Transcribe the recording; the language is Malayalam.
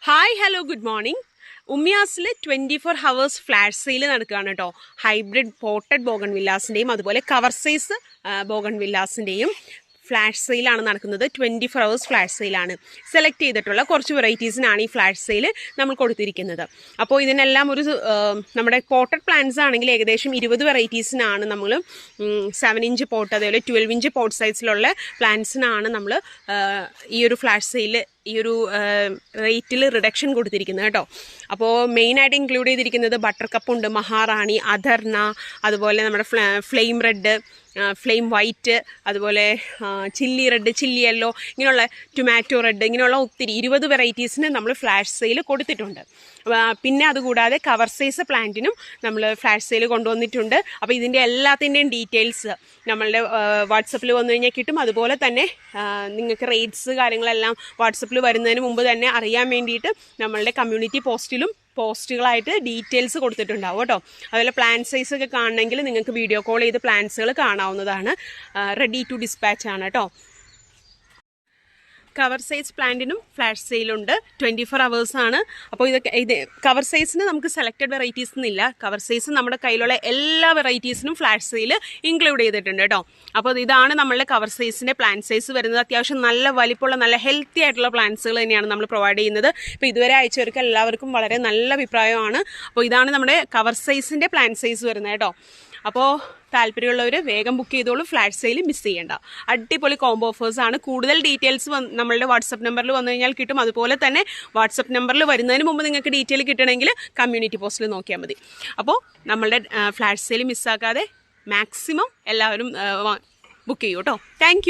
Hi hello good morning. ഉമ്മിയാസിൽ 24 ഹവേഴ്സ് ഫ്ലാഷ് സെയിൽ നടക്കുകയാണ് കേട്ടോ. ഹൈബ്രിഡ് പോട്ടഡ് ബോഗൺ വില്ലാസിൻ്റെയും അതുപോലെ കവർ സൈസ് ബോഗൺ വില്ലാസിൻ്റെയും ഫ്ലാഷ് സെയിലാണ് നടക്കുന്നത്. 24 ഹവേഴ്സ് ഫ്ലാഷ് സെയിലാണ്. സെലക്ട് ചെയ്തിട്ടുള്ള കുറച്ച് വെറൈറ്റീസിനാണ് ഈ ഫ്ലാഷ് സെയിൽ നമ്മൾ കൊടുത്തിരിക്കുന്നത്. അപ്പോൾ ഇതിനെല്ലാം ഒരു നമ്മുടെ പോട്ടഡ് പ്ലാന്റ്സ് ആണെങ്കിൽ ഏകദേശം 20 വെറൈറ്റീസിനാണ് നമ്മൾ 7 ഇഞ്ച് പോട്ട് അതേപോലെ 12 ഇഞ്ച് പോട്ട് സൈസിലുള്ള പ്ലാന്റ്സിനാണ് നമ്മൾ ഈ ഒരു ഫ്ലാഷ് സെയിൽ ഈ ഒരു റേറ്റിൽ റിഡക്ഷൻ കൊടുത്തിരിക്കുന്നത് കേട്ടോ. അപ്പോൾ മെയിനായിട്ട് ഇൻക്ലൂഡ് ചെയ്തിരിക്കുന്നത് ബട്ടർ കപ്പുണ്ട്, മഹാറാണി, അധർണ, അതുപോലെ നമ്മുടെ ഫ്ലെയിം റെഡ്, ഫ്ലെയിം വൈറ്റ്, അതുപോലെ ചില്ലി റെഡ്, ചില്ലി യെല്ലോ, ഇങ്ങനെയുള്ള ടൊമാറ്റോ റെഡ്, ഇങ്ങനെയുള്ള ഒത്തിരി 20 വെറൈറ്റീസിന് നമ്മൾ ഫ്ലാഷ് സെയിൽ കൊടുത്തിട്ടുണ്ട്. പിന്നെ അതുകൂടാതെ കവർ സൈസ് പ്ലാന്റിനും നമ്മൾ ഫ്ലാഷ് സെയിൽ കൊണ്ടുവന്നിട്ടുണ്ട്. അപ്പോൾ ഇതിൻ്റെ എല്ലാത്തിൻ്റെയും ഡീറ്റെയിൽസ് നമ്മളുടെ വാട്സപ്പിൽ വന്നു കഴിഞ്ഞാൽ കിട്ടും. അതുപോലെ തന്നെ നിങ്ങൾക്ക് റേറ്റ്സ് കാര്യങ്ങളെല്ലാം വാട്സപ്പിൽ വരുന്നതിന് മുമ്പ് തന്നെ അറിയാൻ വേണ്ടിയിട്ട് നമ്മളുടെ കമ്മ്യൂണിറ്റി പോസ്റ്റുകളായിട്ട് ഡീറ്റെയിൽസ് കൊടുത്തിട്ടുണ്ടാവും കേട്ടോ. അതുപോലെ പ്ലാൻ സൈസ് ഒക്കെ കാണണമെങ്കിൽ നിങ്ങൾക്ക് വീഡിയോ കോൾ ചെയ്ത് പ്ലാൻസുകൾ കാണാവുന്നതാണ്. റെഡി ടു ഡിസ്പാച്ച് ആണ് കേട്ടോ. കവർ സൈസ് പ്ലാന്റിനും ഫ്ലാഷ് സെയിലുണ്ട്. 24 ഹവേഴ്സ് ആണ്. അപ്പോൾ ഇത് കവർ സൈസിന് നമുക്ക് സെലക്റ്റഡ് വെറൈറ്റീസ് എന്നില്ല. കവർ സൈസ് നമ്മുടെ കയ്യിലുള്ള എല്ലാ വെറൈറ്റീസിനും ഫ്ലാഷ് സെയിൽ ഇൻക്ലൂഡ് ചെയ്തിട്ടുണ്ട് കേട്ടോ. അപ്പോൾ ഇതാണ് നമ്മളുടെ കവർ സൈസിൻ്റെ പ്ലാന്റ് സൈസ് വരുന്നത്. അത്യാവശ്യം നല്ല വലിപ്പമുള്ള നല്ല ഹെൽത്തി ആയിട്ടുള്ള പ്ലാന്റ്സുകൾ തന്നെയാണ് നമ്മൾ പ്രൊവൈഡ് ചെയ്യുന്നത്. ഇപ്പോൾ ഇതുവരെ അയച്ചവർക്ക് എല്ലാവർക്കും വളരെ നല്ല അഭിപ്രായമാണ്. അപ്പോൾ ഇതാണ് നമ്മുടെ കവർ സൈസിൻ്റെ പ്ലാന്റ് സൈസ് വരുന്നത് കേട്ടോ. അപ്പോൾ താല്പര്യമുള്ളവർ വേഗം ബുക്ക് ചെയ്തോളൂ. ഫ്ലാഷ് സെയിൽ മിസ് ചെയ്യേണ്ട. അടിപൊളി കോംബോ ഓഫേഴ്സാണ്. കൂടുതൽ ഡീറ്റെയിൽസ് നമ്മളുടെ വാട്സപ്പ് നമ്പറിൽ വന്നു കഴിഞ്ഞാൽ കിട്ടും. അതുപോലെ തന്നെ വാട്സപ്പ് നമ്പറിൽ വരുന്നതിന് മുമ്പ് നിങ്ങൾക്ക് ഡീറ്റെയിൽ കിട്ടണമെങ്കിൽ കമ്മ്യൂണിറ്റി പോസ്റ്റിൽ നോക്കിയാൽ മതി. അപ്പോൾ നമ്മളുടെ ഫ്ലാഷ് സെയിൽ മിസ്സാക്കാതെ മാക്സിമം എല്ലാവരും ബുക്ക് ചെയ്യൂ കേട്ടോ. താങ്ക്